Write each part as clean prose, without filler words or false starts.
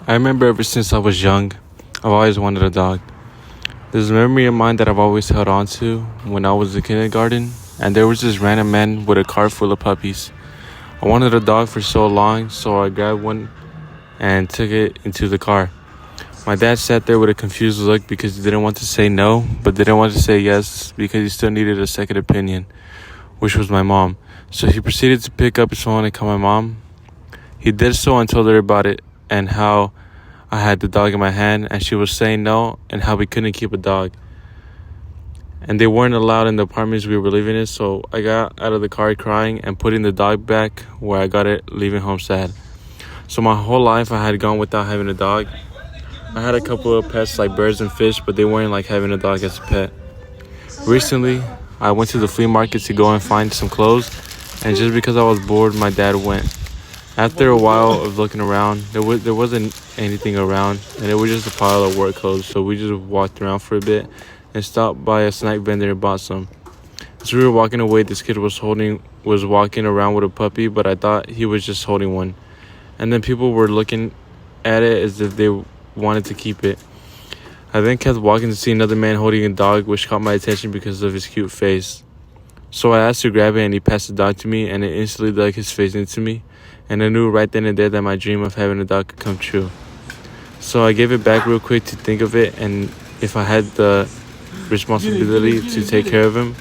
I remember ever since I was young, I've always wanted a dog. There's a memory of mine that I've always held on to when I was in kindergarten, and there was this random man with a car full of puppies. I wanted a dog for so long, so I grabbed one and took it into the car. My dad sat there with a confused look because he didn't want to say no, but didn't want to say yes because he still needed a second opinion, which was my mom. So he proceeded to pick up his phone and call my mom. He did so and told her about it and how I had the dog in my hand and she was saying no and how we couldn't keep a dog. And they weren't allowed in the apartments we were living in, so I got out of the car crying and putting the dog back where I got it, leaving home sad. So my whole life I had gone without having a dog. I had a couple of pets like birds and fish, but they weren't like having a dog as a pet. Recently, I went to the flea market to go and find some clothes, and just because I was bored, my dad went. After a while of looking around, there wasn't anything around, and it was just a pile of work clothes, so we just walked around for a bit and stopped by a snack vendor and bought some. As we were walking away, this kid was walking around with a puppy, but I thought he was just holding one. And then people were looking at it as if they wanted to keep it. I then kept walking to see another man holding a dog, which caught my attention because of his cute face. So I asked to grab it, and he passed the dog to me, and it instantly dug his face into me. And I knew right then and there that my dream of having a dog could come true. So I gave it back real quick to think of it, and if I had the responsibility to take care of him.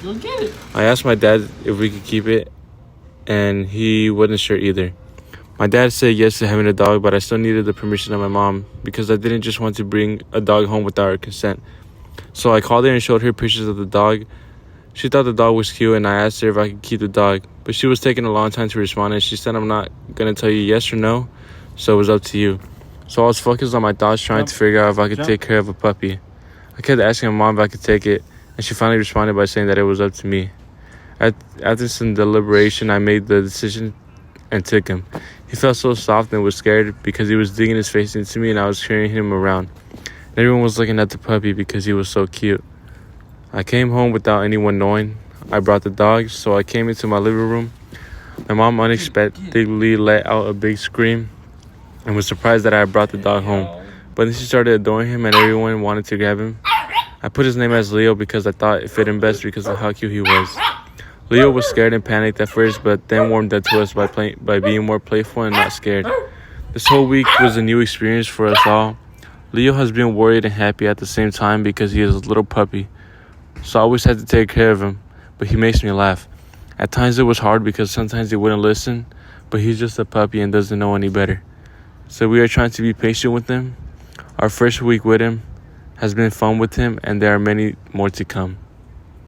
I asked my dad if we could keep it, and he wasn't sure either. My dad said yes to having a dog, but I still needed the permission of my mom because I didn't just want to bring a dog home without her consent. So I called her and showed her pictures of the dog. She thought the dog was cute, and I asked her if I could keep the dog, but she was taking a long time to respond, and she said, "I'm not going to tell you yes or no, so it was up to you." So I was focused on my thoughts, trying to figure out if I could take care of a puppy. I kept asking my mom if I could take it, and she finally responded by saying that it was up to me. After some deliberation, I made the decision and took him. He felt so soft and was scared because he was digging his face into me and I was carrying him around. And everyone was looking at the puppy because he was so cute. I came home without anyone knowing. I brought the dog, so I came into my living room. My mom unexpectedly let out a big scream and was surprised that I had brought the dog home. But then she started adoring him and everyone wanted to grab him. I put his name as Leo because I thought it fit him best because of how cute he was. Leo was scared and panicked at first, but then warmed up to us by being more playful and not scared. This whole week was a new experience for us all. Leo has been worried and happy at the same time because he is a little puppy. So I always had to take care of him, but he makes me laugh. At times it was hard because sometimes he wouldn't listen, but he's just a puppy and doesn't know any better. So we are trying to be patient with him. Our first week with him has been fun with him, and there are many more to come.